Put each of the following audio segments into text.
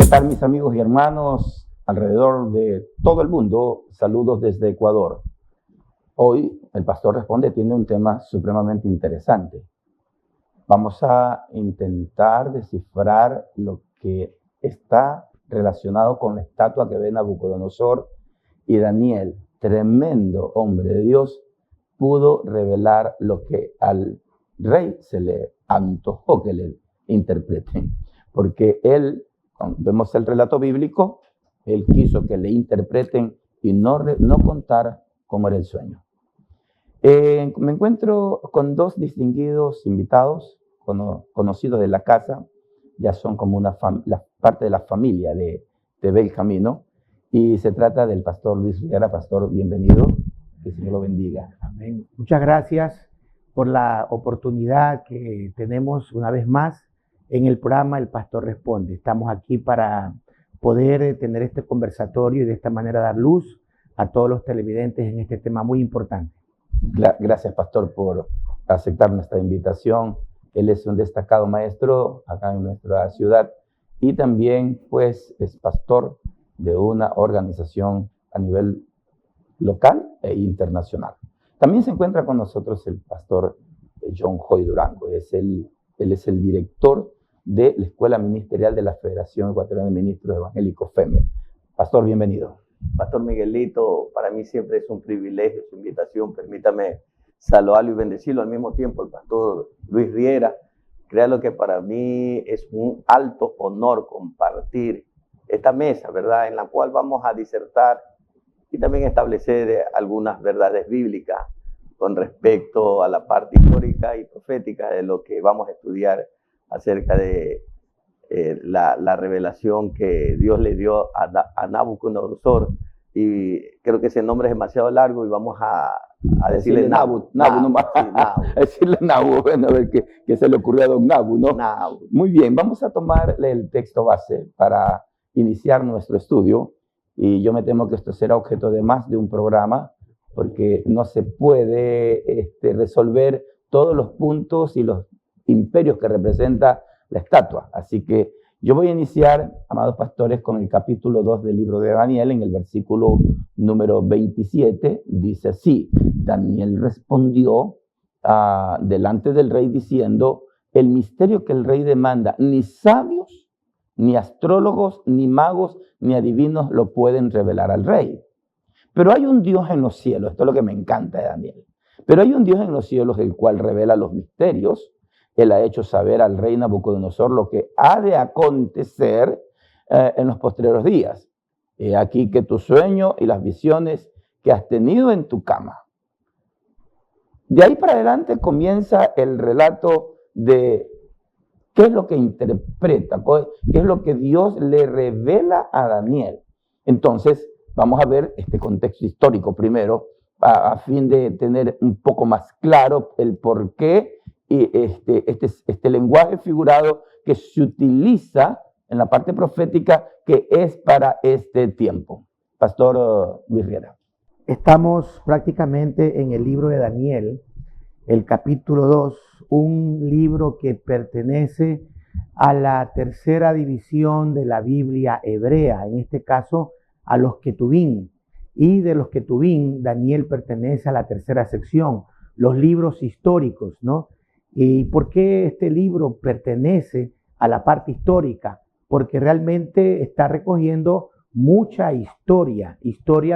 tal, mis amigos y hermanos alrededor de todo el mundo? Saludos desde Ecuador. Hoy el Pastor Responde tiene un tema supremamente interesante. Vamos a intentar descifrar lo que está relacionado con la estatua que ve Nabucodonosor, y Daniel, tremendo hombre de Dios, pudo revelar lo que al rey se le antojó que le interpreten. Porque él, cuando vemos el relato bíblico, él quiso que le interpreten y no contar cómo era el sueño. Me encuentro con dos distinguidos invitados, conocidos de la casa, ya son como la parte de la familia de Belcamino, y se trata del pastor Luis Riera. Pastor, bienvenido, que el Señor lo bendiga. Amén. Muchas gracias por la oportunidad que tenemos una vez más en el programa El Pastor Responde. Estamos aquí para poder tener este conversatorio y de esta manera dar luz a todos los televidentes en este tema muy importante. Gracias, pastor, por aceptar nuestra invitación. Él es un destacado maestro acá en nuestra ciudad y también, pues, es pastor de una organización a nivel local e internacional. También se encuentra con nosotros el pastor John Hoy Durango. Él es el director de la Escuela Ministerial de la Federación Ecuatoriana de Ministros Evangélicos, FEME. Pastor, bienvenido. Pastor Miguelito, para mí siempre es un privilegio su invitación. Permítame saludarlo y bendecirlo al mismo tiempo, el pastor Luis Riera. Créalo que para mí es un alto honor compartir esta mesa, ¿verdad?, en la cual vamos a disertar y también establecer algunas verdades bíblicas con respecto a la parte histórica y profética de lo que vamos a estudiar acerca de la revelación que Dios le dio a Nabucodonosor. Y creo que ese nombre es demasiado largo y vamos a decirle Nabu nomás. Sí, Nabu. Decirle Nabu, bueno, a ver qué se le ocurrió a don Nabu, ¿no? Nabu. Muy bien, vamos a tomar el texto base para iniciar nuestro estudio, y yo me temo que esto será objeto de más de un programa, porque no se puede resolver todos los puntos y los imperios que representa la estatua. Así que yo voy a iniciar, amados pastores, con el capítulo 2 del libro de Daniel, en el versículo número 27. Dice así: Daniel respondió delante del rey diciendo: el misterio que el rey demanda, ni sabios, ni astrólogos, ni magos, ni adivinos lo pueden revelar al rey. Pero hay un Dios en los cielos, esto es lo que me encanta de Daniel. Pero hay un Dios en los cielos, el cual revela los misterios. Él ha hecho saber al rey Nabucodonosor lo que ha de acontecer en los postreros días. He aquí que tu sueño y las visiones que has tenido en tu cama. De ahí para adelante comienza el relato de qué es lo que interpreta, qué es lo que Dios le revela a Daniel. Entonces, vamos a ver este contexto histórico primero, a fin de tener un poco más claro el por qué y este lenguaje figurado que se utiliza en la parte profética, que es para este tiempo. Pastor Luis Riera. Estamos prácticamente en el libro de Daniel, el capítulo 2, un libro que pertenece a la tercera división de la Biblia hebrea, en este caso a los Ketubín. Y de los Ketubín, Daniel pertenece a la tercera sección, los libros históricos, ¿no? ¿Y por qué este libro pertenece a la parte histórica? Porque realmente está recogiendo mucha historia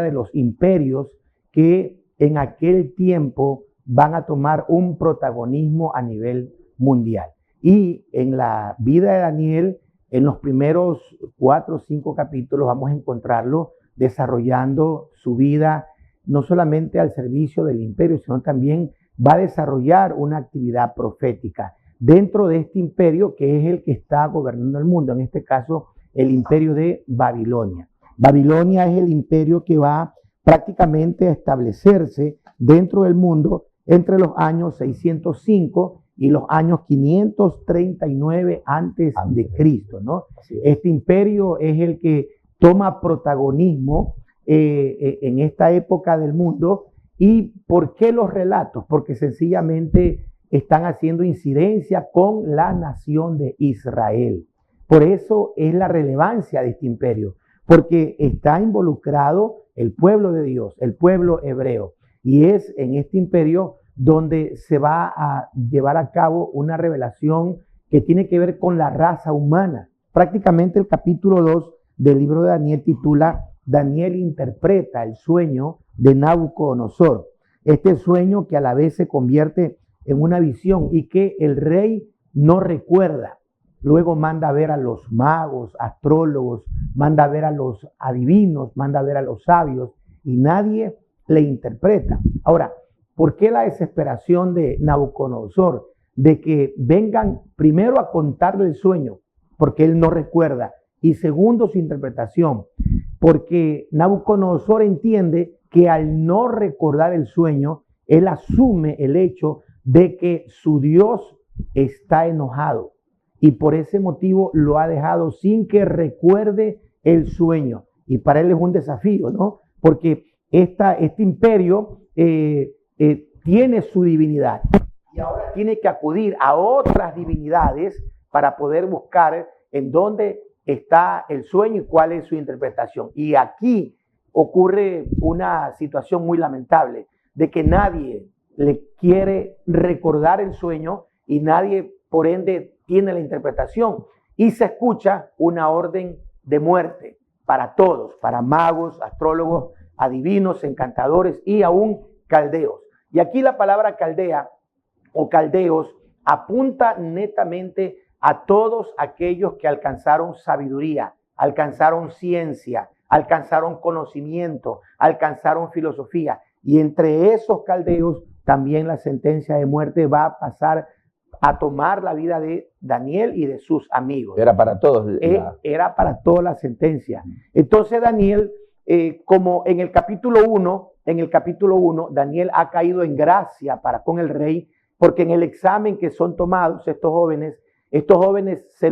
de los imperios que en aquel tiempo van a tomar un protagonismo a nivel mundial. Y en la vida de Daniel, en los primeros 4 o 5 capítulos, vamos a encontrarlo desarrollando su vida no solamente al servicio del imperio, sino también va a desarrollar una actividad profética dentro de este imperio que es el que está gobernando el mundo, en este caso el imperio de Babilonia. Babilonia es el imperio que va prácticamente a establecerse dentro del mundo entre los años 605 y los años 539 antes de Cristo, ¿no? Este imperio es el que toma protagonismo en esta época del mundo. ¿Y por qué los relatos? Porque sencillamente están haciendo incidencia con la nación de Israel. Por eso es la relevancia de este imperio, porque está involucrado el pueblo de Dios, el pueblo hebreo. Y es en este imperio donde se va a llevar a cabo una revelación que tiene que ver con la raza humana. Prácticamente el capítulo 2 del libro de Daniel titula Daniel interpreta el sueño de Nabucodonosor. Este sueño que a la vez se convierte en una visión y que el rey no recuerda. Luego manda a ver a los magos, astrólogos, manda a ver a los adivinos, manda a ver a los sabios y nadie le interpreta. Ahora, ¿por qué la desesperación de Nabucodonosor de que vengan primero a contarle el sueño? Porque él no recuerda. Y segundo, su interpretación, porque Nabucodonosor entiende que al no recordar el sueño, él asume el hecho de que su Dios está enojado y por ese motivo lo ha dejado sin que recuerde el sueño. Y para él es un desafío, ¿no? Porque este imperio tiene su divinidad y ahora tiene que acudir a otras divinidades para poder buscar en dónde está el sueño y cuál es su interpretación. Y aquí ocurre una situación muy lamentable de que nadie le quiere recordar el sueño y nadie, por ende, tiene la interpretación. Y se escucha una orden de muerte para todos, para magos, astrólogos, adivinos, encantadores y aún caldeos. Y aquí la palabra caldea o caldeos apunta netamente a todos aquellos que alcanzaron sabiduría, alcanzaron ciencia, alcanzaron conocimiento, alcanzaron filosofía. Y entre esos caldeos también la sentencia de muerte va a pasar a tomar la vida de Daniel y de sus amigos. Era para todos. Era para toda la sentencia. Entonces Daniel, como en el capítulo 1, Daniel ha caído en gracia para con el rey, porque en el examen que son tomados estos jóvenes se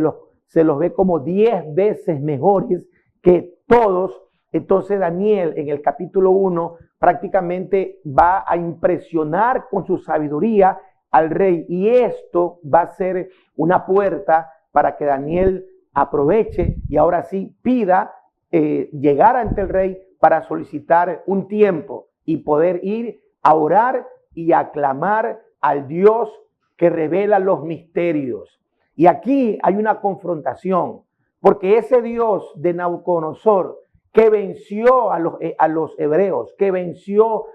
los ve como 10 veces mejores que todos. Entonces Daniel en el capítulo 1 prácticamente va a impresionar con su sabiduría al rey y esto va a ser una puerta para que Daniel aproveche y ahora sí pida llegar ante el rey para solicitar un tiempo y poder ir a orar y a clamar al Dios que revela los misterios. Y aquí hay una confrontación, porque ese Dios de Nabucodonosor que venció a los hebreos, que venció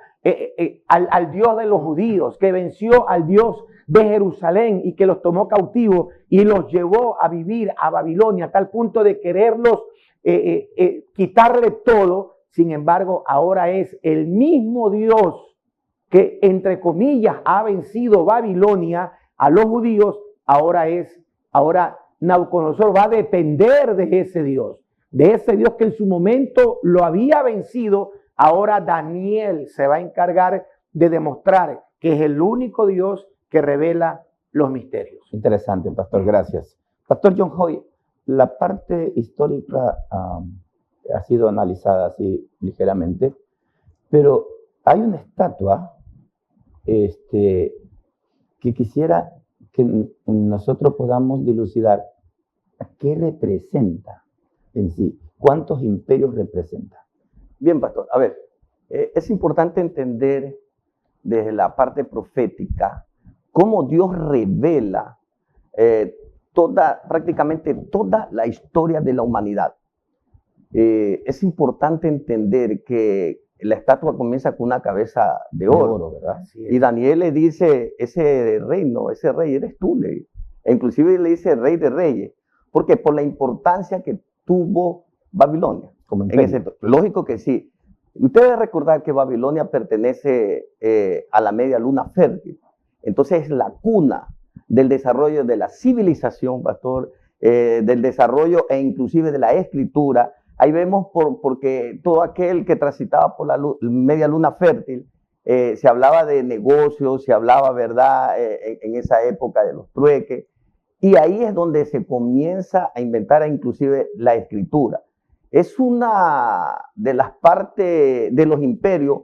al Dios de los judíos, que venció al Dios de Jerusalén y que los tomó cautivos y los llevó a vivir a Babilonia a tal punto de quererlos quitarle todo. Sin embargo, ahora es el mismo Dios que, entre comillas, ha vencido Babilonia a los judíos. Ahora Nabucodonosor va a depender de ese Dios que en su momento lo había vencido. Ahora Daniel se va a encargar de demostrar que es el único Dios que revela los misterios. Interesante, pastor, gracias. Pastor John Hoy, la parte histórica ha sido analizada así ligeramente, pero hay una estatua que quisiera que nosotros podamos dilucidar qué representa en sí, cuántos imperios representa. Bien, pastor. A ver, es importante entender desde la parte profética cómo Dios revela prácticamente toda la historia de la humanidad. Es importante entender que la estatua comienza con una cabeza de oro, ¿verdad? Y Daniel le dice, ese rey eres tú. E inclusive le dice rey de reyes. ¿Por qué? Por la importancia que tuvo Babilonia. Lógico que sí. Ustedes deben recordar que Babilonia pertenece a la media luna fértil. Entonces es la cuna del desarrollo de la civilización, pastor, del desarrollo e inclusive de la escritura. Ahí vemos porque todo aquel que transitaba por la media luna fértil, se hablaba de negocios, se hablaba, ¿verdad?, en esa época de los trueques. Y ahí es donde se comienza a inventar inclusive la escritura. Es una de las partes de los imperios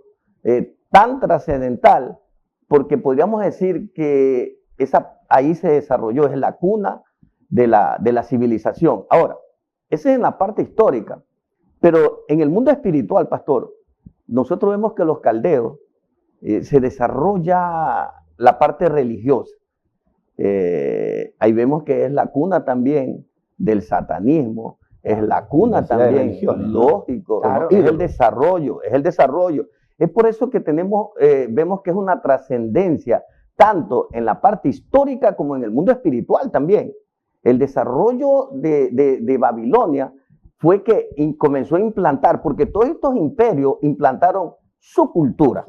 tan trascendental, porque podríamos decir que ahí se desarrolló, es la cuna de la civilización. Ahora, esa es en la parte histórica, pero en el mundo espiritual, pastor, nosotros vemos que los caldeos se desarrolla la parte religiosa. Ahí vemos que es la cuna también del satanismo, es la cuna también, lógico, claro, es el desarrollo, es el desarrollo. Es por eso que vemos que es una trascendencia tanto en la parte histórica como en el mundo espiritual también. El desarrollo de Babilonia fue que comenzó a implantar, porque todos estos imperios implantaron su cultura,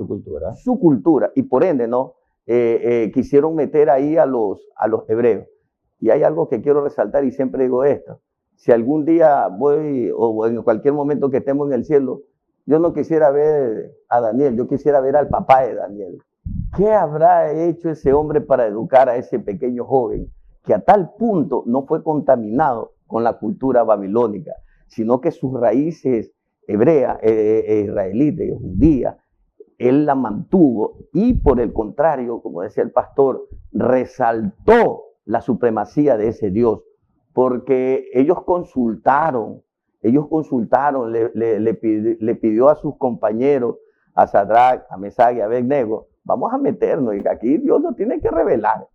y por ende, ¿no? Quisieron meter ahí a los hebreos. Y hay algo que quiero resaltar y siempre digo esto: si algún día voy o en cualquier momento que estemos en el cielo, yo no quisiera ver a Daniel, yo quisiera ver al papá de Daniel. ¿Qué habrá hecho ese hombre para educar a ese pequeño joven que a tal punto no fue contaminado con la cultura babilónica, sino que sus raíces hebreas, israelitas, judías, él la mantuvo y por el contrario, como decía el pastor, resaltó la supremacía de ese Dios, porque ellos consultaron, le pidió a sus compañeros, a Sadrach, a Mesach y a Abednego, vamos a meternos y aquí Dios nos tiene que revelar.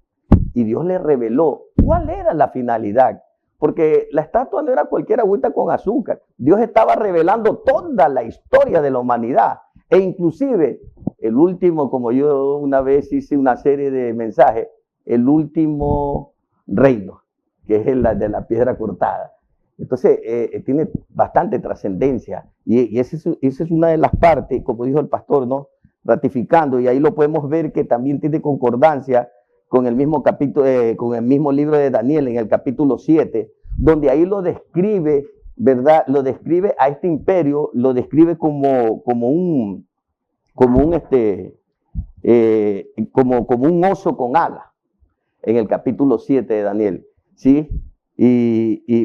Y Dios le reveló cuál era la finalidad, porque la estatua no era cualquier agüita con azúcar. Dios estaba revelando toda la historia de la humanidad. E inclusive, el último, como yo una vez hice una serie de mensajes, el último reino, que es el de la piedra cortada. Entonces, tiene bastante trascendencia. Y esa es una de las partes, como dijo el pastor, ¿no? Ratificando, y ahí lo podemos ver que también tiene concordancia con el mismo capítulo, con el mismo libro de Daniel, en el capítulo 7, donde ahí lo describe, ¿verdad? Lo describe a este imperio, lo describe como un oso con alas, en el capítulo 7 de Daniel, ¿sí?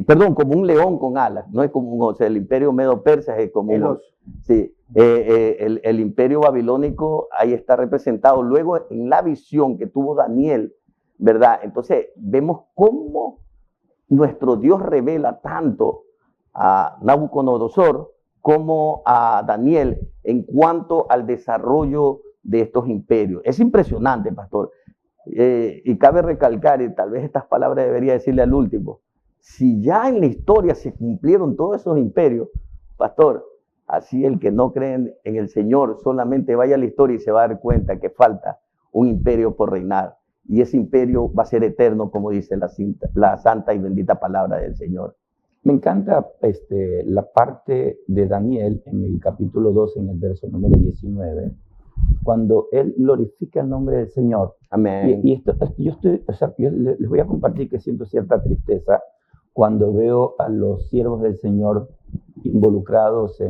Perdón, como un león con alas, no es como un oso. El imperio medo-persa es como un oso. Sí, el imperio babilónico ahí está representado. Luego, en la visión que tuvo Daniel, ¿verdad? Entonces, vemos cómo nuestro Dios revela tanto a Nabucodonosor como a Daniel en cuanto al desarrollo de estos imperios. Es impresionante, pastor. Y cabe recalcar, y tal vez estas palabras debería decirle al último, si ya en la historia se cumplieron todos esos imperios, pastor, así el que no cree en el Señor solamente vaya a la historia y se va a dar cuenta que falta un imperio por reinar. Y ese imperio va a ser eterno, como dice la santa y bendita palabra del Señor. Me encanta la parte de Daniel en el capítulo 2, en el verso número 19, cuando él glorifica el nombre del Señor. Amén. Y esto, yo les voy a compartir que siento cierta tristeza cuando veo a los siervos del Señor involucrados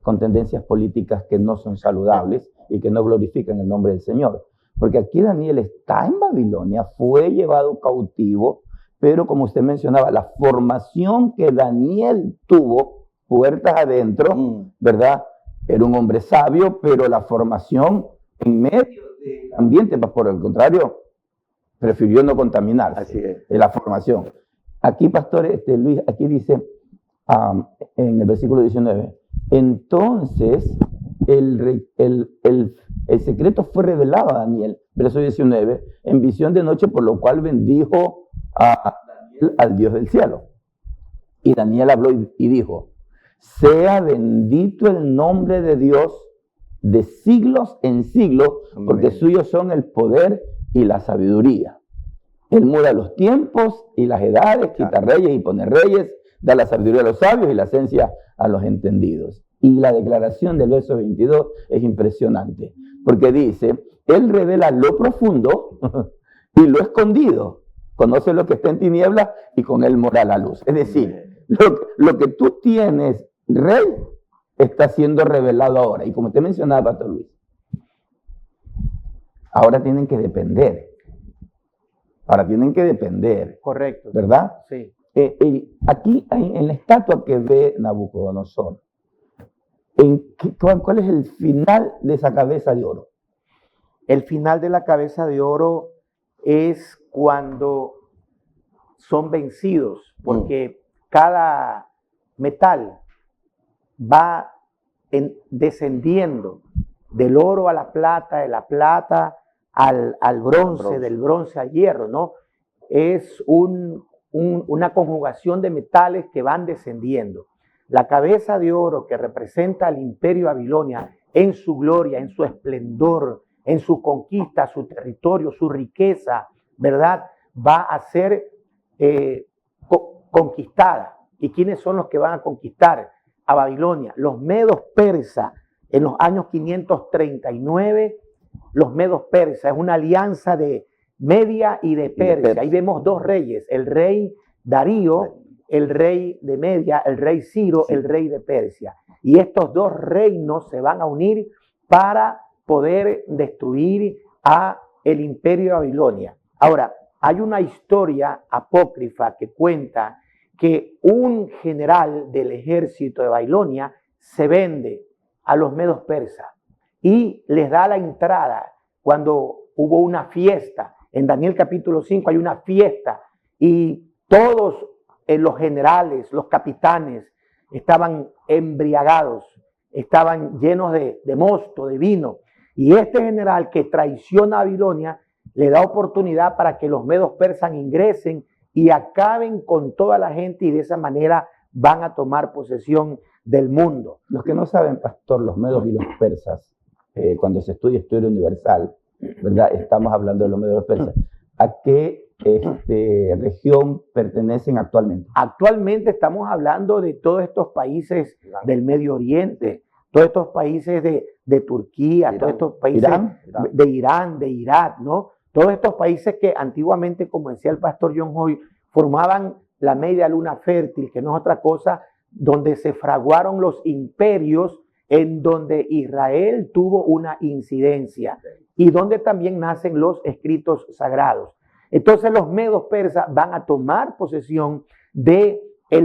con tendencias políticas que no son saludables y que no glorifican el nombre del Señor. Porque aquí Daniel está en Babilonia, fue llevado cautivo, pero como usted mencionaba, la formación que Daniel tuvo, puertas adentro, ¿verdad? Era un hombre sabio, pero la formación en medio del ambiente, por el contrario, prefirió no contaminarse. Así es. De la formación. Aquí, pastor Luis, aquí dice, en el versículo 19, entonces el secreto fue revelado a Daniel, verso 19, en visión de noche, por lo cual bendijo a Daniel al Dios del cielo. Y Daniel habló y dijo, sea bendito el nombre de Dios de siglos en siglos, porque suyos son el poder y la sabiduría. Él muda los tiempos y las edades, quita reyes y pone reyes, da la sabiduría a los sabios y la ciencia a los entendidos. Y la declaración del verso 22 es impresionante, porque dice, Él revela lo profundo y lo escondido, conoce lo que está en tinieblas y con Él mora la luz. Es decir, lo que tú tienes, rey, está siendo revelado ahora. Y como te mencionaba, Pastor Luis, ahora tienen que depender. Correcto. ¿Verdad? Sí. Aquí, en la estatua que ve Nabucodonosor, ¿cuál es el final de esa cabeza de oro? El final de la cabeza de oro es cuando son vencidos porque cada metal va descendiendo del oro a la plata, de la plata al bronce, del bronce al hierro, ¿no? Es una conjugación de metales que van descendiendo. La cabeza de oro que representa al imperio Babilonia en su gloria, en su esplendor, en su conquista, su territorio, su riqueza, ¿verdad? Va a ser conquistada. ¿Y quiénes son los que van a conquistar a Babilonia? Los medos persas en los años 539. Los medos persas es una alianza de Media y de Persia. Ahí vemos dos reyes, el rey Darío, el rey de Media, el rey Ciro, el rey de Persia. Y estos dos reinos se van a unir para poder destruir a el imperio de Babilonia. Ahora, hay una historia apócrifa que cuenta que un general del ejército de Babilonia se vende a los medos persas y les da la entrada cuando hubo una fiesta. En Daniel capítulo 5 hay una fiesta y todos los generales, los capitanes, estaban embriagados, estaban llenos de mosto, de vino. Y este general que traiciona a Babilonia le da oportunidad para que los medos persas ingresen y acaben con toda la gente y de esa manera van a tomar posesión del mundo. Los que no saben, pastor, los medos y los persas, cuando se estudia historia universal, ¿verdad? Estamos hablando de los medos y los persas. ¿A qué región pertenecen actualmente? Actualmente estamos hablando de todos estos países del Medio Oriente, todos estos países de Turquía, Irán, todos estos países de Irán, de Irak, ¿no? Todos estos países que antiguamente, como decía el pastor John Hoy, formaban la media luna fértil, que no es otra cosa, donde se fraguaron los imperios, en donde Israel tuvo una incidencia y donde también nacen los escritos sagrados. Entonces los medos persas van a tomar posesión del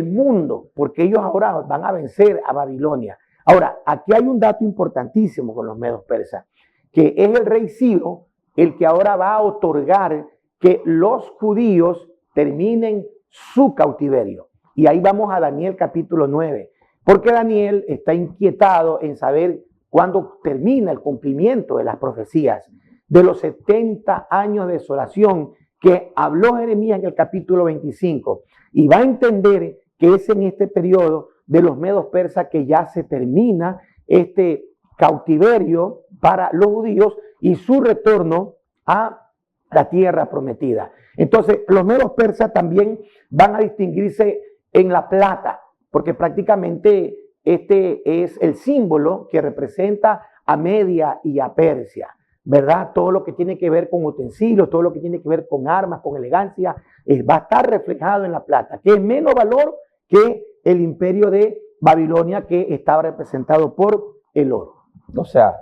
mundo, porque ellos ahora van a vencer a Babilonia. Ahora, aquí hay un dato importantísimo con los medos persas, que es el rey Ciro el que ahora va a otorgar que los judíos terminen su cautiverio. Y ahí vamos a Daniel capítulo 9, porque Daniel está inquietado en saber cuándo termina el cumplimiento de las profecías de los 70 años de desolación que habló Jeremías en el capítulo 25. Y va a entender que es en este periodo de los medos persas que ya se termina este cautiverio para los judíos y su retorno a la tierra prometida. Entonces, los medos persas también van a distinguirse en la plata, porque prácticamente este es el símbolo que representa a Media y a Persia, ¿verdad? Todo lo que tiene que ver con utensilios, todo lo que tiene que ver con armas, con elegancia, va a estar reflejado en la plata, que es menos valor que el imperio de Babilonia, que estaba representado por el oro. O sea,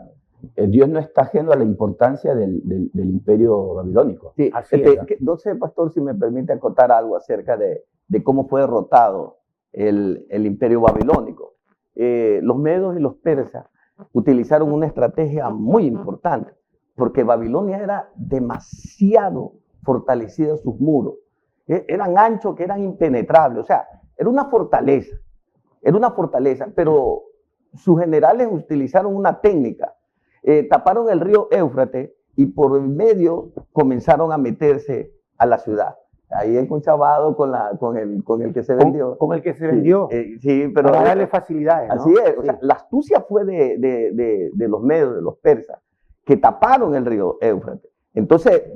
Dios no está ajeno a la importancia del imperio babilónico. Sí, no sé, pastor, si me permite acotar algo acerca de cómo fue derrotado el imperio babilónico. Los medos y los persas utilizaron una estrategia muy importante, porque Babilonia era demasiado fortalecida en sus muros. Eran anchos que eran impenetrables, o sea, era una fortaleza, pero sus generales utilizaron una técnica. Taparon el río Éufrates y por el medio comenzaron a meterse a la ciudad. Ahí hay un chavado con el que se vendió. Con el que se vendió. Sí, pero para darle facilidades, ¿no? Así es. Sí. O sea, la astucia fue de los medos, de los persas, que taparon el río Éufrates. Entonces,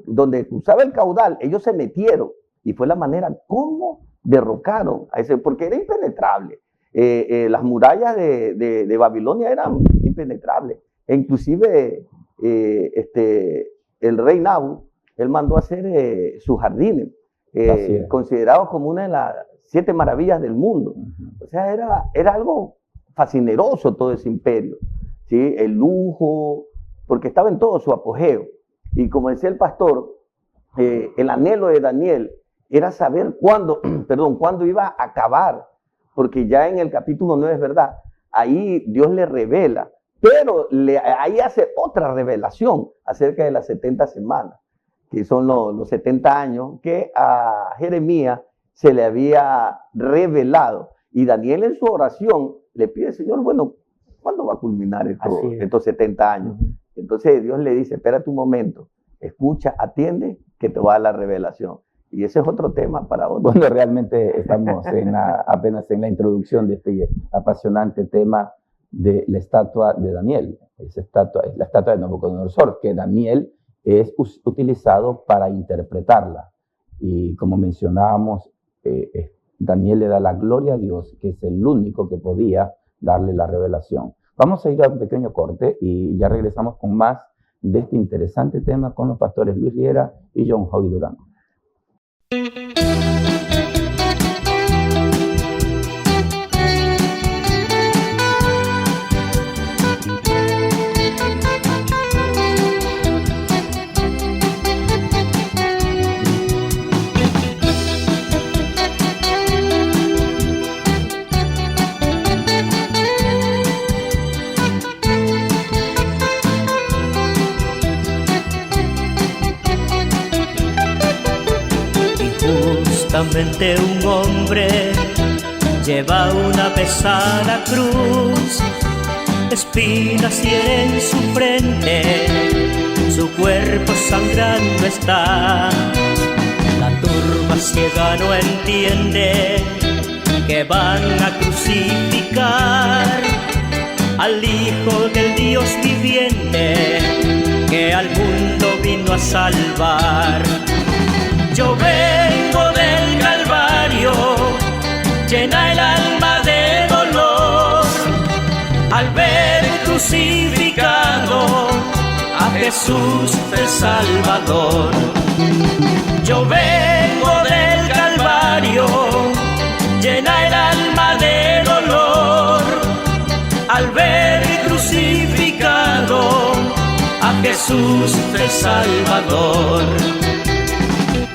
donde cruzaba el caudal, ellos se metieron y fue la manera como derrocaron a ese, porque era impenetrable. Las murallas de Babilonia eran impenetrables. E inclusive el rey Nabu, él mandó a hacer sus jardines, considerados como una de las 7 maravillas del mundo. O sea, era algo fascineroso todo ese imperio, ¿sí? El lujo, porque estaba en todo su apogeo. Y como decía el pastor, el anhelo de Daniel era saber cuándo iba a acabar, porque ya en el capítulo 9 es verdad, ahí Dios le revela, pero ahí hace otra revelación acerca de las 70 semanas, que son los 70 años, que a Jeremías se le había revelado. Y Daniel en su oración le pide, Señor, bueno, ¿cuándo va a culminar estos 70 años? Entonces Dios le dice, espérate un momento, escucha, atiende, que te va a dar la revelación. Y ese es otro tema para otro. Bueno, realmente estamos apenas en la introducción de este apasionante tema de la estatua de Daniel. Esa estatua es la estatua de Nabucodonosor, que Daniel es utilizado para interpretarla. Y como mencionábamos, Daniel le da la gloria a Dios, que es el único que podía darle la revelación. Vamos a ir a un pequeño corte y ya regresamos con más de este interesante tema con los pastores Luis Riera y John Hoy Durango. Justamente un hombre lleva una pesada cruz, espinas hieren su frente, su cuerpo sangrando está. La turba ciega no entiende que van a crucificar al Hijo del Dios viviente, que al mundo vino a salvar. Yo vengo del Calvario, llena el alma de dolor, al ver crucificado a Jesús el Salvador. Yo vengo del Calvario, llena el alma de dolor, al ver crucificado a Jesús el Salvador.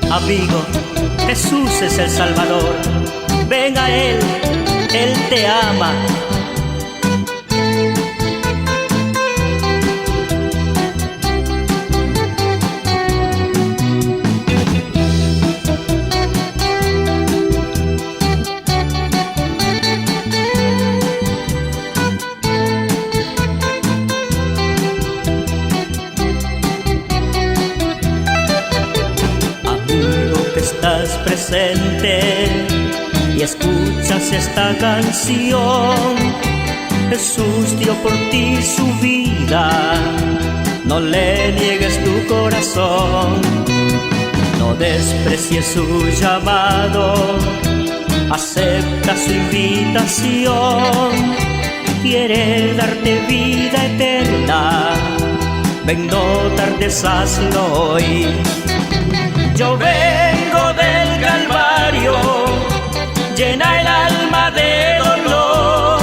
Amigo, Jesús es el Salvador, ven a Él te ama. Estás presente y escuchas esta canción. Jesús dio por ti su vida, no le niegues tu corazón. No desprecies su llamado, acepta su invitación. Quiere darte vida eterna, ven, no tardes, hazlo hoy. Yo vengo del Calvario, llena el alma de dolor,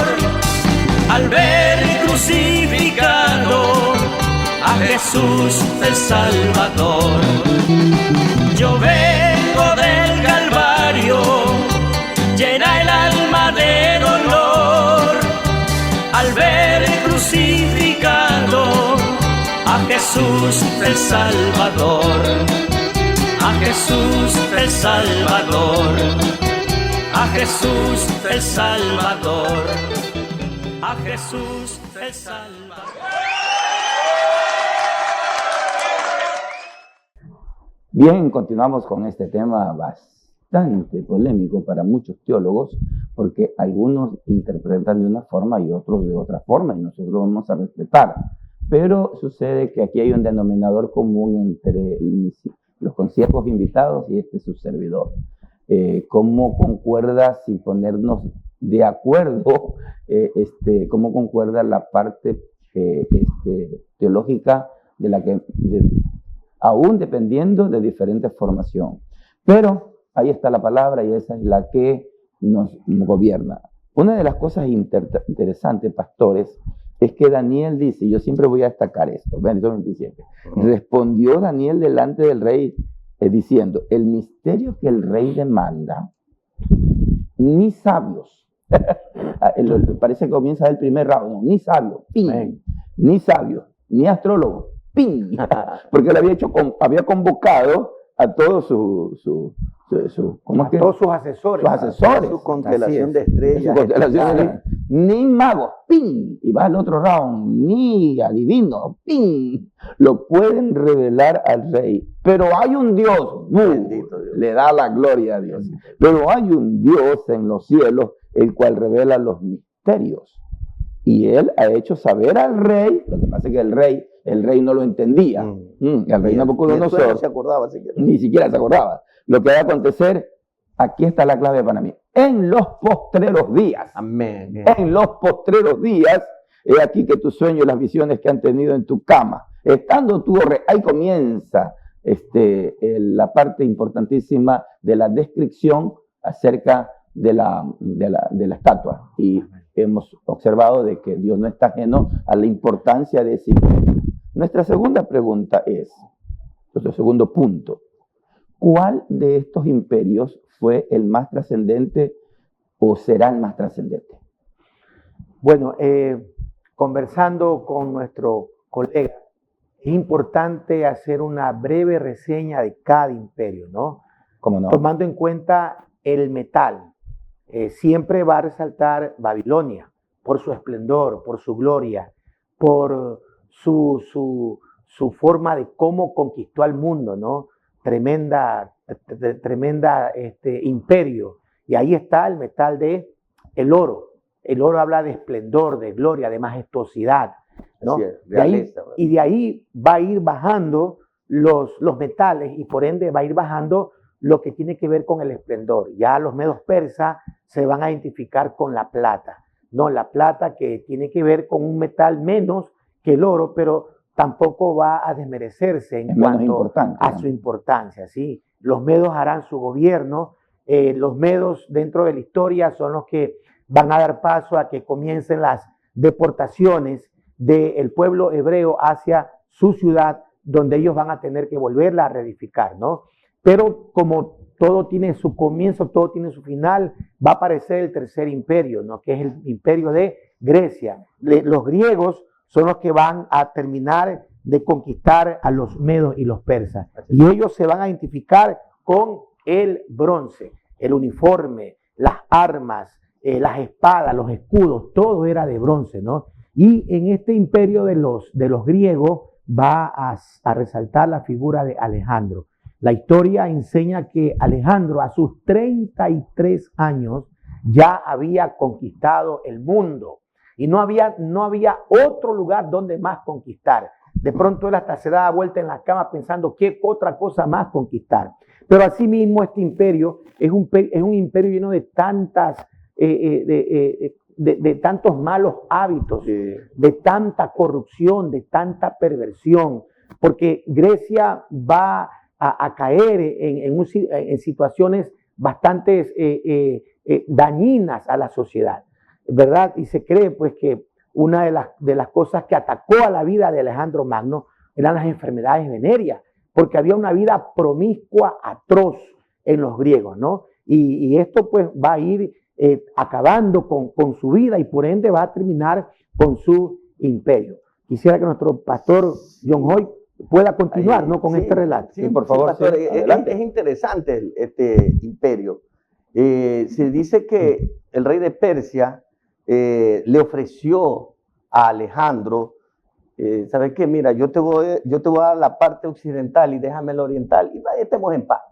al ver crucificado a Jesús el Salvador. Yo vengo del Calvario, llena el alma de dolor, al ver crucificado a Jesús el Salvador. A Jesús el Salvador, a Jesús el Salvador, a Jesús el Salvador. Bien, continuamos con este tema bastante polémico para muchos teólogos, porque algunos interpretan de una forma y otros de otra forma, y nosotros vamos a respetar. Pero sucede que aquí hay un denominador común entre los consiervos invitados y su servidor. ¿Cómo concuerda, sin ponernos de acuerdo, cómo concuerda la parte teológica de la que, aún dependiendo de diferentes formación? Pero ahí está la palabra y esa es la que nos gobierna. Una de las cosas interesantes, pastores, es que Daniel dice, yo siempre voy a destacar esto, versículo 27. Respondió Daniel delante del rey diciendo, el misterio que el rey demanda, ni sabios, parece que comienza del primer rabo, no, ni sabios, ni sabios, ni astrólogos, ¡ping! Porque él había convocado a todos ¿cómo es que? todos sus asesores. Sus asesores. Su constelación Así de es. estrellas. Su constelación, ni magos, ¡ping! Y va al otro round, ni adivino, ¡ping! Lo pueden revelar al rey. Pero hay un Dios, Bendito Dios. le da la gloria a Dios. Pero hay un Dios en los cielos, el cual revela los misterios. Y él ha hecho saber al rey, lo que pasa es que el rey no lo entendía. El rey Nabucodonosor no se acordaba siquiera. ni siquiera se acordaba. Lo que va a acontecer, aquí está la clave para mí. En los postreros días. Amén. En los postreros días, he aquí que tus sueños y las visiones que han tenido en tu cama, estando tú, ahí comienza la parte importantísima de la descripción acerca de la estatua. Y hemos observado de que Dios no está ajeno a la importancia de ese imperio. Nuestra segunda pregunta es, nuestro segundo punto, ¿cuál de estos imperios fue el más trascendente o será el más trascendente? Bueno, conversando con nuestro colega, es importante hacer una breve reseña de cada imperio, ¿no? ¿Cómo no? Tomando en cuenta el metal. Siempre va a resaltar Babilonia por su esplendor, por su gloria, por su forma de cómo conquistó al mundo, ¿no? Tremenda imperio. Y ahí está el metal de el oro. El oro habla de esplendor, de gloria, de majestuosidad, ¿no? Así es, realeza, y de ahí va a ir bajando los metales y por ende va a ir bajando lo que tiene que ver con el esplendor. Ya los medos persas se van a identificar con la plata, ¿no? La plata que tiene que ver con un metal menos que el oro, pero tampoco va a desmerecerse en cuanto a su importancia, ¿sí? Los medos harán su gobierno. Los medos dentro de la historia son los que van a dar paso a que comiencen las deportaciones del pueblo hebreo hacia su ciudad, donde ellos van a tener que volverla a reedificar, ¿no? Pero como todo tiene su comienzo, todo tiene su final, va a aparecer el tercer imperio, ¿no? Que es el imperio de Grecia. Los griegos son los que van a terminar de conquistar a los medos y los persas. Y ellos se van a identificar con el bronce, el uniforme, las armas, las espadas, los escudos, todo era de bronce, ¿no? Y en este imperio de los griegos va a resaltar la figura de Alejandro. La historia enseña que Alejandro a sus 33 años ya había conquistado el mundo y no había otro lugar donde más conquistar. De pronto él hasta se daba vuelta en la cama pensando qué otra cosa más conquistar. Pero asimismo este imperio es un imperio lleno de tantos malos hábitos, de tanta corrupción, de tanta perversión, porque Grecia va a caer en situaciones bastante dañinas a la sociedad, ¿verdad? Y se cree pues que una de las cosas que atacó a la vida de Alejandro Magno eran las enfermedades venéreas, porque había una vida promiscua, atroz en los griegos, ¿no? Y esto pues va a ir acabando con su vida y por ende va a terminar con su imperio. Quisiera que nuestro pastor John Hoy pueda continuar, ¿no? Con este relato. Sí, por favor. Pastor, es interesante este imperio. Se dice que el rey de Persia le ofreció a Alejandro, ¿sabes qué? Mira, yo te voy a dar la parte occidental y déjame la oriental y estemos en paz.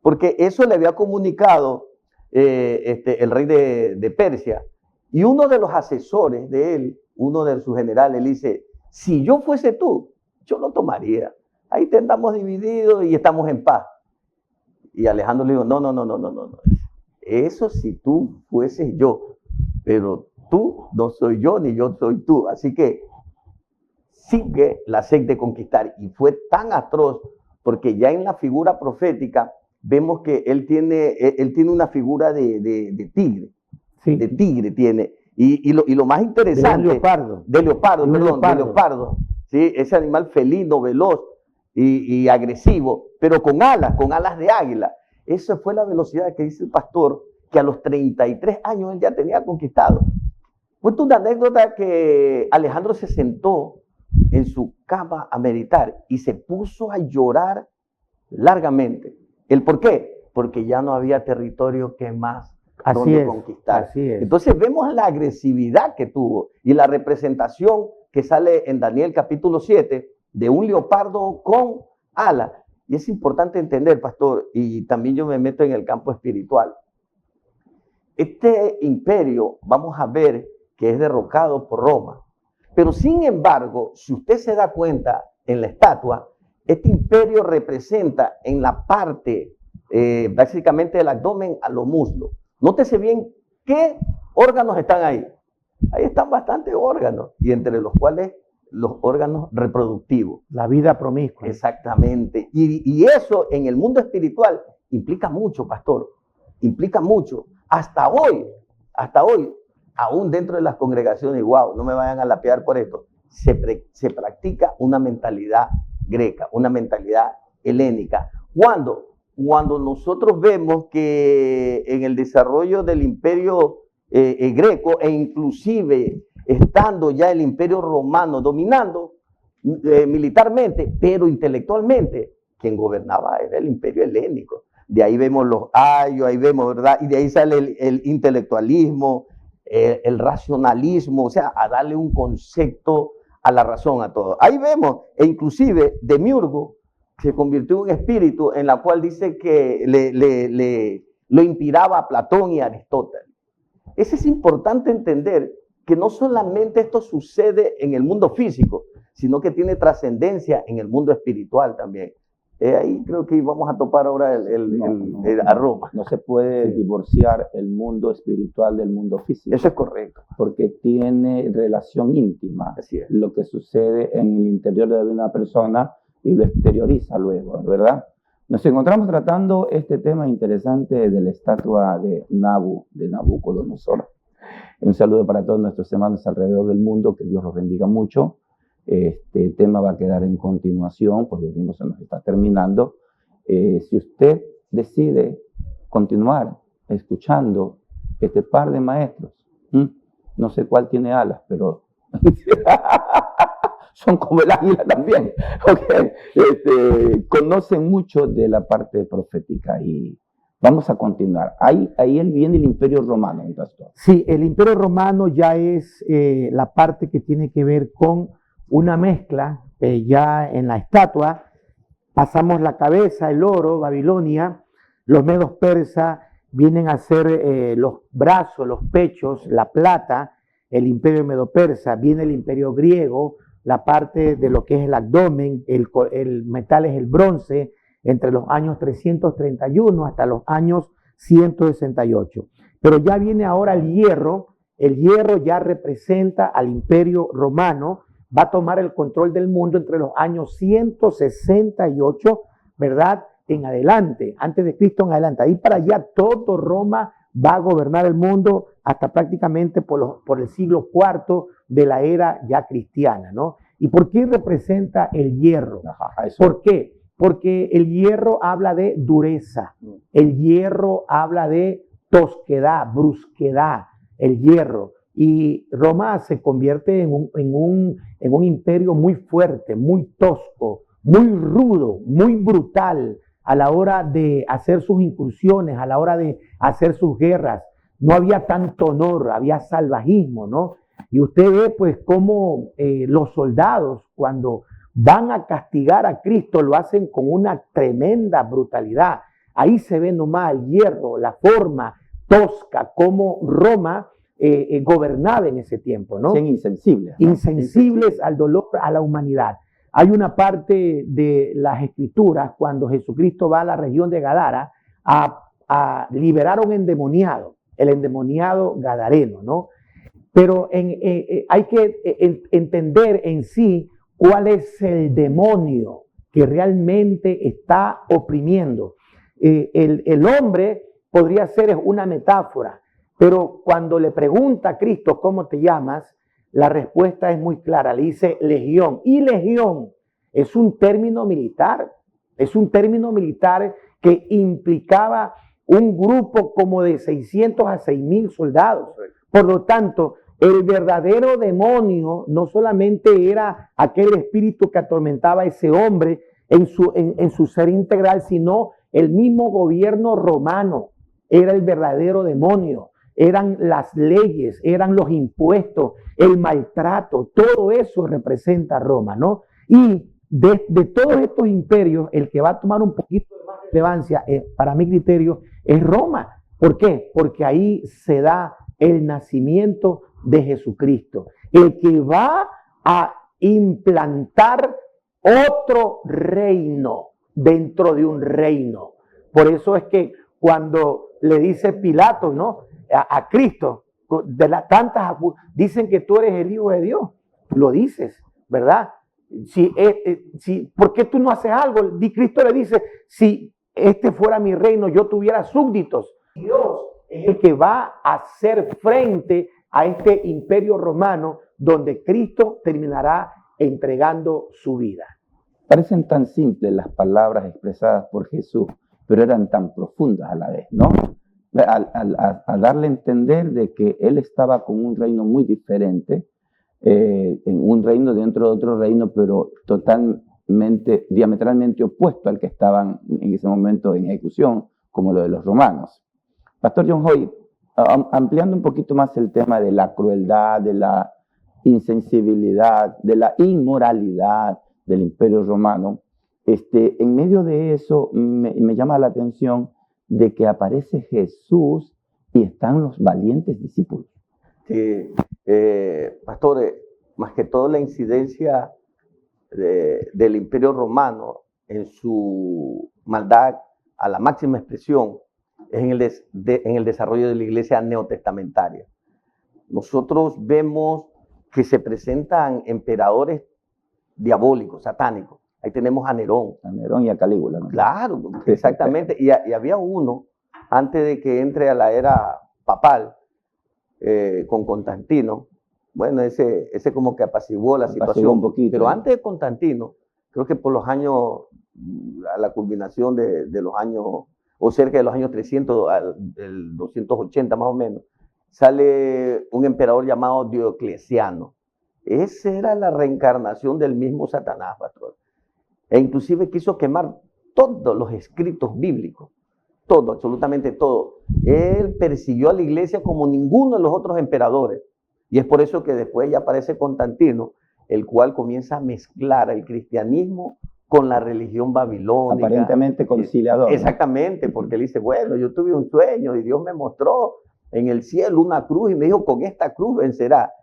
Porque eso le había comunicado el rey de Persia. Y uno de los asesores de él, uno de sus generales, le dice, si yo fuese tú, yo lo tomaría. Ahí te andamos divididos y estamos en paz. Y Alejandro le dijo, no. Eso si tú fueses yo, pero tú no soy yo ni yo soy tú. Así que sigue la sed de conquistar. Y fue tan atroz porque ya en la figura profética vemos que él tiene una figura de tigre. Sí. De tigre tiene. Y lo más interesante. De leopardo. ¿Sí? Ese animal felino, veloz y agresivo, pero con alas de águila. Esa fue la velocidad que dice el pastor, que a los 33 años él ya tenía conquistado. Cuento una anécdota que Alejandro se sentó en su cama a meditar y se puso a llorar largamente. ¿El por qué? Porque ya no había territorio que más donde conquistar. Así es. Entonces vemos la agresividad que tuvo y la representación que sale en Daniel capítulo 7 de un leopardo con alas. Y es importante entender, pastor, y también yo me meto en el campo espiritual. Este imperio, vamos a ver que es derrocado por Roma. Pero sin embargo, si usted se da cuenta en la estatua, este imperio representa en la parte, básicamente del abdomen a los muslos. Nótese bien qué órganos están ahí. Ahí están bastantes órganos, y entre los cuales los órganos reproductivos. La vida promiscua. Exactamente. Y eso en el mundo espiritual implica mucho, pastor. Implica mucho. Hasta hoy, aún dentro de las congregaciones, wow, no me vayan a lapear por esto, se practica una mentalidad greca, una mentalidad helénica. Cuando nosotros vemos que en el desarrollo del imperio greco, e inclusive estando ya el imperio romano dominando militarmente, pero intelectualmente, quien gobernaba era el imperio helénico. De ahí vemos los ayos, ahí vemos, ¿verdad? Y de ahí sale el intelectualismo, el racionalismo, o sea, a darle un concepto a la razón a todo. Ahí vemos, e inclusive Demiurgo se convirtió en un espíritu en la cual dice que lo inspiraba a Platón y a Aristóteles. Eso es importante entender, que no solamente esto sucede en el mundo físico, sino que tiene trascendencia en el mundo espiritual también. Ahí creo que vamos a topar ahora a Roma. No se puede divorciar el mundo espiritual del mundo físico. Eso es correcto. Porque tiene relación íntima. Así es. Lo que sucede en el interior de una persona y lo exterioriza luego, ¿verdad? Nos encontramos tratando este tema interesante de la estatua de Nabucodonosor. Un saludo para todos nuestros hermanos alrededor del mundo, que Dios los bendiga mucho. Este tema va a quedar en continuación, porque el tiempo se nos está terminando. Si usted decide continuar escuchando este par de maestros, no sé cuál tiene alas, pero son como el águila también, okay. Conocen mucho de la parte profética y vamos a continuar. Ahí viene el Imperio Romano. Entonces. Sí, el Imperio Romano ya es la parte que tiene que ver con una mezcla. Ya en la estatua pasamos la cabeza, el oro, Babilonia, los medos persas vienen a ser los brazos, los pechos, la plata, el Imperio Medo-Persa, viene el Imperio Griego, la parte de lo que es el abdomen, el metal es el bronce, entre los años 331 hasta los años 168. Pero ya viene ahora el hierro ya representa al Imperio Romano, va a tomar el control del mundo entre los años 168, ¿verdad? En adelante, antes de Cristo en adelante. Ahí para allá todo Roma va a gobernar el mundo hasta prácticamente por el siglo IV de la era ya cristiana, ¿no? ¿Y por qué representa el hierro? ¿Por qué? Porque el hierro habla de dureza, el hierro habla de tosquedad, brusquedad, el hierro. Y Roma se convierte en un imperio muy fuerte, muy tosco, muy rudo, muy brutal a la hora de hacer sus incursiones, a la hora de hacer sus guerras. No había tanto honor, había salvajismo, ¿no? Y usted ve pues cómo los soldados cuando van a castigar a Cristo lo hacen con una tremenda brutalidad. Ahí se ve nomás el hierro, la forma tosca, cómo Roma gobernaba en ese tiempo, ¿no? Son insensibles, ¿no? Insensibles al dolor, a la humanidad. Hay una parte de las Escrituras cuando Jesucristo va a la región de Gadara a liberar a un endemoniado, el endemoniado gadareno, ¿no? Pero hay que entender en sí cuál es el demonio que realmente está oprimiendo. El hombre podría ser una metáfora, pero cuando le pregunta a Cristo cómo te llamas, la respuesta es muy clara, le dice legión. Y legión es un término militar, que implicaba un grupo como de 600 a 6,000 soldados. Por lo tanto, el verdadero demonio no solamente era aquel espíritu que atormentaba a ese hombre en su ser integral, sino el mismo gobierno romano era el verdadero demonio. Eran las leyes, eran los impuestos, el maltrato, todo eso representa a Roma, ¿no? Y de todos estos imperios, el que va a tomar un poquito de más relevancia, para mi criterio, es Roma. ¿Por qué? Porque ahí se da el nacimiento de Jesucristo, el que va a implantar otro reino dentro de un reino. Por eso es que cuando le dice Pilato, ¿no?, a Cristo, de las tantas dicen que tú eres el Hijo de Dios, lo dices, ¿verdad? ¿Por qué tú no haces algo? Cristo le dice, si este fuera mi reino, yo tuviera súbditos. Dios es el que va a hacer frente a este imperio romano donde Cristo terminará entregando su vida. Parecen tan simples las palabras expresadas por Jesús, pero eran tan profundas a la vez, ¿no? A darle a entender de que Él estaba con un reino muy diferente, en un reino dentro de otro reino, pero totalmente, diametralmente opuesto al que estaban en ese momento en ejecución, como lo de los romanos. Pastor John Hoy, ampliando un poquito más el tema de la crueldad, de la insensibilidad, de la inmoralidad del Imperio Romano, en medio de eso me llama la atención de que aparece Jesús y están los valientes discípulos. Sí, pastores, más que todo la incidencia del Imperio Romano en su maldad a la máxima expresión es en el desarrollo de la iglesia neotestamentaria. Nosotros vemos que se presentan emperadores diabólicos, satánicos. Ahí tenemos a Nerón. A Nerón y a Calígula, ¿no? Claro, exactamente. Y había uno, antes de que entre a la era papal, con Constantino. Bueno, ese como que apaciguó la situación un poquito. Pero antes de Constantino, creo que por los años, a la culminación de los años, o cerca de los años 300, el 280 más o menos, sale un emperador llamado Diocleciano. Esa era la reencarnación del mismo Satanás, pastor. E inclusive quiso quemar todos los escritos bíblicos. Todo, absolutamente todo. Él persiguió a la iglesia como ninguno de los otros emperadores. Y es por eso que después ya aparece Constantino, el cual comienza a mezclar el cristianismo con la religión babilónica. Aparentemente conciliador. Exactamente, porque él dice, bueno, yo tuve un sueño y Dios me mostró en el cielo una cruz y me dijo, con esta cruz vencerá.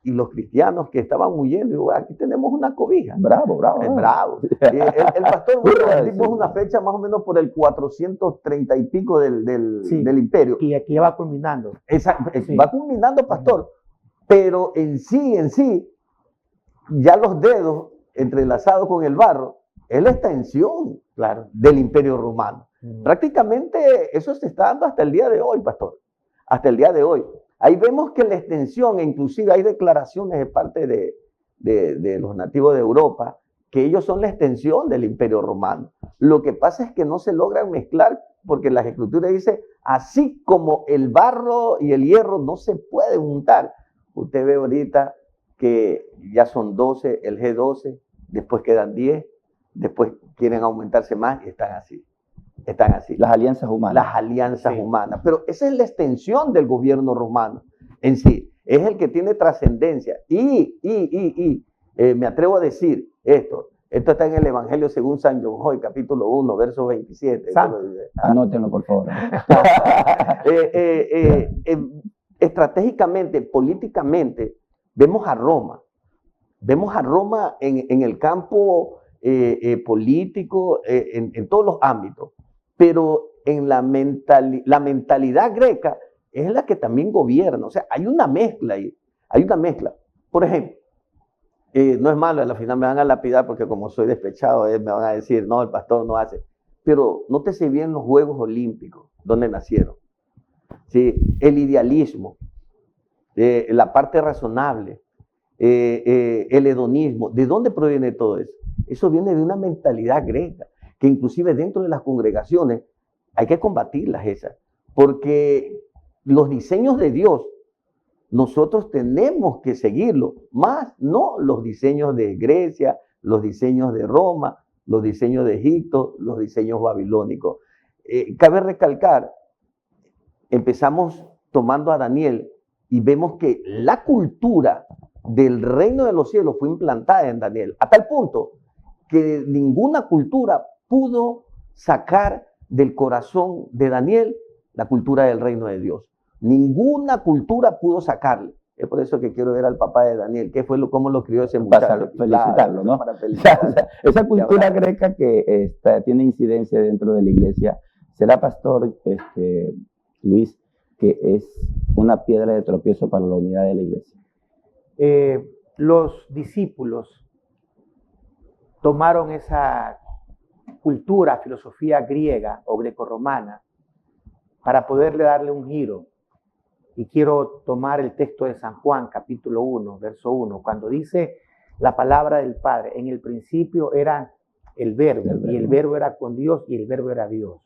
Y los cristianos que estaban huyendo, digo, aquí tenemos una cobija. Bravo, bravo. Es bravo. El pastor dimos una fecha más o menos por el 430 y pico del imperio. Y aquí va culminando. Sí. Va culminando, pastor. Pero en sí, ya los dedos entrelazados con el barro, es la extensión, claro, del imperio romano. Prácticamente eso se está dando hasta el día de hoy, pastor. Hasta el día de hoy. Ahí vemos que la extensión, e inclusive hay declaraciones de parte de los nativos de Europa, que ellos son la extensión del Imperio Romano. Lo que pasa es que no se logran mezclar, porque las escrituras dice, así como el barro y el hierro no se pueden juntar. Usted ve ahorita que ya son 12, el G12, después quedan 10, después quieren aumentarse más y están así. Están así. Las alianzas humanas. Las alianzas humanas. Pero esa es la extensión del gobierno romano en sí. Es el que tiene trascendencia. Y me atrevo a decir esto. Esto está en el Evangelio según San John Hoy, capítulo 1, verso 27. Anótenlo, por favor. Estratégicamente, políticamente, vemos a Roma. Vemos a Roma en el campo político, en todos los ámbitos. Pero en la mentalidad greca es la que también gobierna. O sea, hay una mezcla ahí. Hay una mezcla. Por ejemplo, no es malo, al final me van a lapidar porque como soy despechado, me van a decir, no, el pastor no hace. Pero nótese bien los Juegos Olímpicos, donde nacieron. ¿Sí? El idealismo, la parte razonable, el hedonismo. ¿De dónde proviene todo eso? Eso viene de una mentalidad greca, que inclusive dentro de las congregaciones hay que combatirlas esas, porque los diseños de Dios nosotros tenemos que seguirlo, más no los diseños de Grecia, los diseños de Roma, los diseños de Egipto, los diseños babilónicos. Cabe recalcar, empezamos tomando a Daniel y vemos que la cultura del reino de los cielos fue implantada en Daniel, a tal punto que ninguna cultura pudo sacar del corazón de Daniel la cultura del reino de Dios. Ninguna cultura pudo sacarle. Es por eso que quiero ver al papá de Daniel, cómo lo crió ese muchacho. Para felicitarlo, ¿no? Para felicitarlo. Esa cultura greca que tiene incidencia dentro de la iglesia, será, pastor Luis, que es una piedra de tropiezo para la unidad de la iglesia. Los discípulos tomaron esa cultura, filosofía griega o grecorromana para poderle darle un giro. Y quiero tomar el texto de San Juan, capítulo 1, verso 1, cuando dice la palabra del Padre. En el principio era el verbo, y el verbo era con Dios, y el verbo era Dios.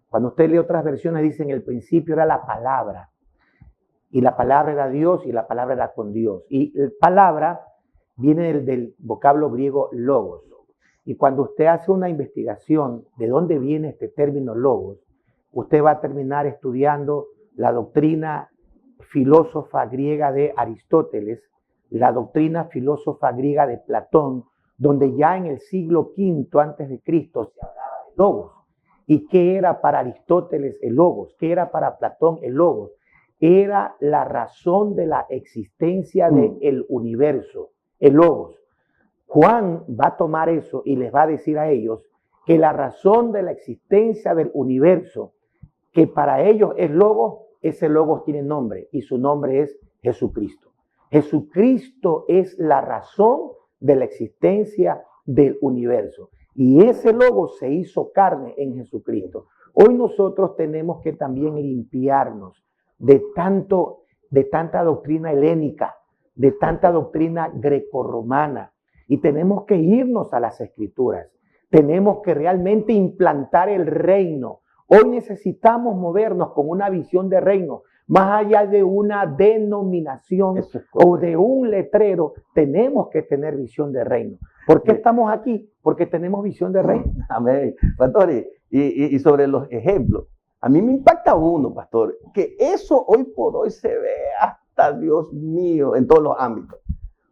Cuando usted lee otras versiones, dice en el principio era la palabra, y la palabra era Dios, y la palabra era con Dios. Y la palabra viene del vocablo griego logos. Y cuando usted hace una investigación de dónde viene este término logos, usted va a terminar estudiando la doctrina filósofa griega de Aristóteles, la doctrina filósofa griega de Platón, donde ya en el siglo V antes de Cristo se hablaba de logos. ¿Y qué era para Aristóteles el logos? ¿Qué era para Platón el logos? Era la razón de la existencia del universo, el logos. Juan va a tomar eso y les va a decir a ellos que la razón de la existencia del universo, que para ellos es logos, ese logos tiene nombre y su nombre es Jesucristo. Jesucristo es la razón de la existencia del universo. Y ese logos se hizo carne en Jesucristo. Hoy nosotros tenemos que también limpiarnos de tanta doctrina helénica, de tanta doctrina grecorromana. Y tenemos que irnos a las Escrituras. Tenemos que realmente implantar el reino. Hoy necesitamos movernos con una visión de reino. Más allá de una denominación o de un letrero, tenemos que tener visión de reino. ¿Por qué estamos aquí? Porque tenemos visión de reino. Amén. Pastor, y sobre los ejemplos, a mí me impacta uno, pastor, que eso hoy por hoy se ve hasta, Dios mío, en todos los ámbitos.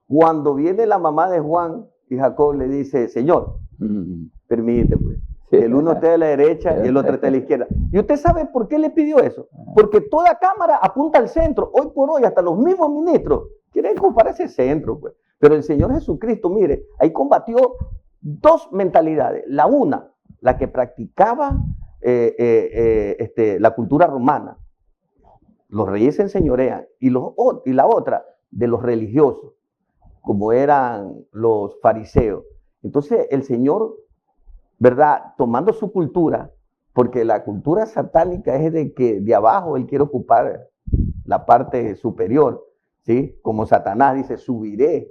Cuando viene la mamá de Juan y Jacob le dice, Señor, permite, pues, que el uno esté a la derecha y el otro esté a la izquierda. ¿Y usted sabe por qué le pidió eso? Porque toda cámara apunta al centro. Hoy por hoy, hasta los mismos ministros quieren ocupar ese centro, pues. Pero el Señor Jesucristo, mire, ahí combatió dos mentalidades. La una, la que practicaba la cultura romana. Los reyes se enseñorean. Y la otra, de los religiosos, como eran los fariseos. Entonces el Señor, ¿verdad? Tomando su cultura, porque la cultura satánica es de que de abajo Él quiere ocupar la parte superior, ¿sí? Como Satanás dice, subiré.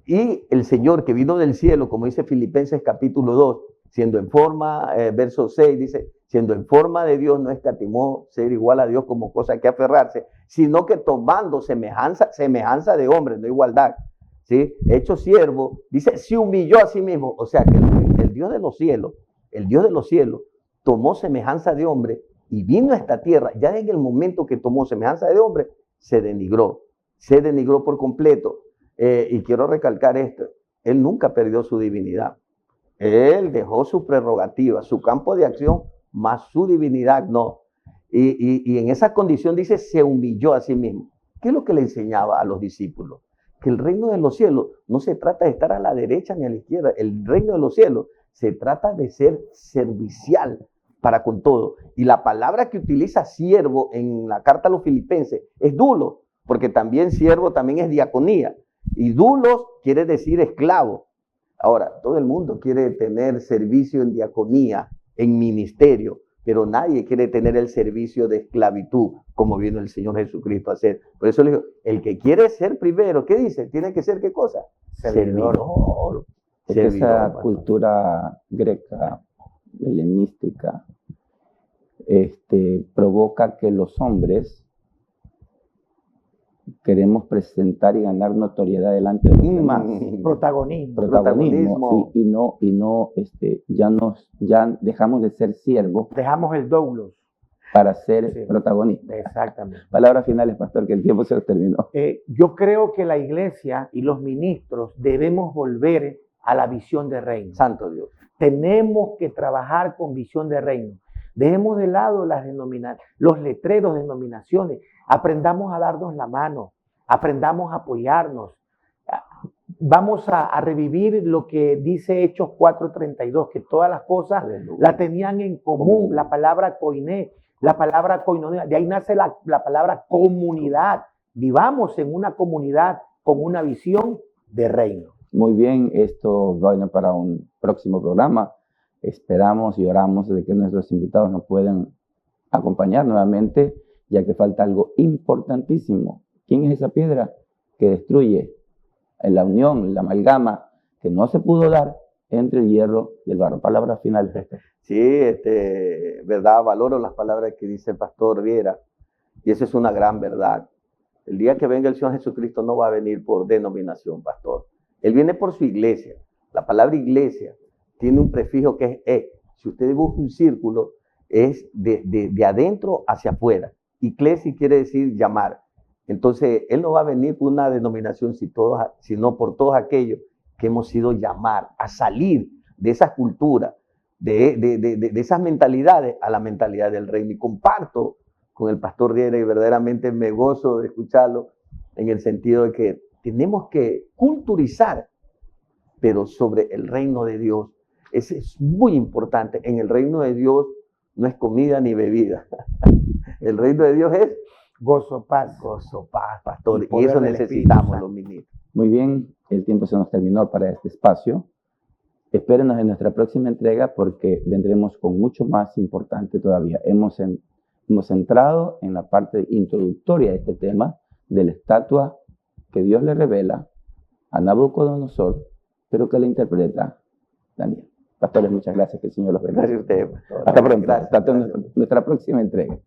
Y el Señor que vino del cielo, como dice Filipenses capítulo 2, siendo en forma, verso 6, dice, siendo en forma de Dios, no escatimó ser igual a Dios como cosa que aferrarse, sino que tomando semejanza de hombre, no igualdad, ¿sí? Hecho siervo, dice, se humilló a sí mismo. O sea que el Dios de los cielos, tomó semejanza de hombre y vino a esta tierra. Ya en el momento que tomó semejanza de hombre, se denigró por completo. Y quiero recalcar esto, Él nunca perdió su divinidad. Él dejó su prerrogativa, su campo de acción, más su divinidad no. Y en esa condición dice, se humilló a sí mismo. ¿Qué es lo que le enseñaba a los discípulos? Que el reino de los cielos no se trata de estar a la derecha ni a la izquierda. El reino de los cielos se trata de ser servicial para con todo. Y la palabra que utiliza siervo en la carta a los filipenses es dulos, porque también siervo también es diaconía. Y dulos quiere decir esclavo. Ahora, todo el mundo quiere tener servicio en diaconía, en ministerio, pero nadie quiere tener el servicio de esclavitud, como vino el Señor Jesucristo a hacer. Por eso le digo, el que quiere ser primero, ¿qué dice? Tiene que ser, ¿qué cosa? Servidor. Porque esa cultura greca, helenística, provoca que los hombres queremos presentar y ganar notoriedad delante de los demás. Protagonismo. Protagonismo. Y no, ya dejamos de ser siervos Dejamos el doulos. para ser Sí. protagonistas. Exactamente. Palabras finales, pastor, que el tiempo se nos terminó. Yo creo que la iglesia y los ministros debemos volver a la visión de reino. Santo Dios. Tenemos que trabajar con visión de reino. Dejemos de lado los letreros de denominaciones. Aprendamos a darnos la mano. Aprendamos a apoyarnos. Vamos a revivir lo que dice Hechos 4:32, que todas las cosas la tenían en común. La palabra koiné, la palabra koinonia. De ahí nace la palabra comunidad. Vivamos en una comunidad con una visión de reino. Muy bien, esto va para un próximo programa. Esperamos y oramos de que nuestros invitados nos puedan acompañar nuevamente, ya que falta algo importantísimo. ¿Quién es esa piedra que destruye la unión, la amalgama que no se pudo dar entre el hierro y el barro? Palabras finales. Sí, verdad, valoro las palabras que dice el pastor Riera, y eso es una gran verdad. El día que venga el Señor Jesucristo no va a venir por denominación, pastor. Él viene por su iglesia. La palabra iglesia tiene un prefijo que es e. Si usted dibuja un círculo, es de adentro hacia afuera. Iglesia quiere decir llamar. Entonces, Él no va a venir por una denominación, sino por todos aquellos que hemos sido llamar a salir de esas culturas, de esas mentalidades a la mentalidad del reino. Y comparto con el pastor Riera y verdaderamente me gozo de escucharlo en el sentido de que tenemos que culturizar, pero sobre el reino de Dios. Eso es muy importante. En el reino de Dios no es comida ni bebida. El reino de Dios es Gozo, paz. gozo, paz, pastor. Y Y poder eso del necesitamos Espíritu los ministros. Muy bien, el tiempo se nos terminó para este espacio. Espérenos en nuestra próxima entrega porque vendremos con mucho más importante todavía. Hemos entrado en la parte introductoria de este tema de la estatua que Dios le revela a Nabucodonosor, pero que la interpreta Daniel. Pastores, muchas gracias, que el Señor los bendiga. Gracias a usted, pastor. Hasta pronto, Gracias. hasta nuestra próxima entrega.